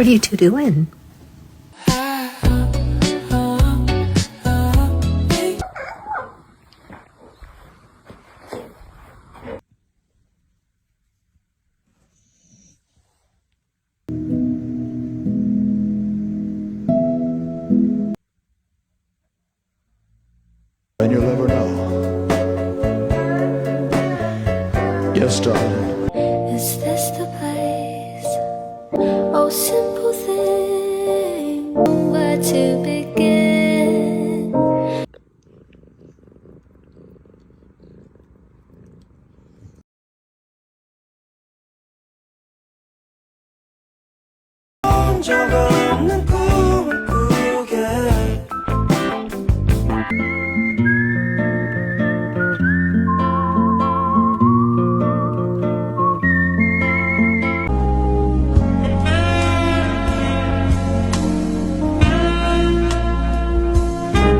What are you two doing? And you'll never know. Yes, darling. Is this the place? Oh, simple thing, where to begin? Jungle.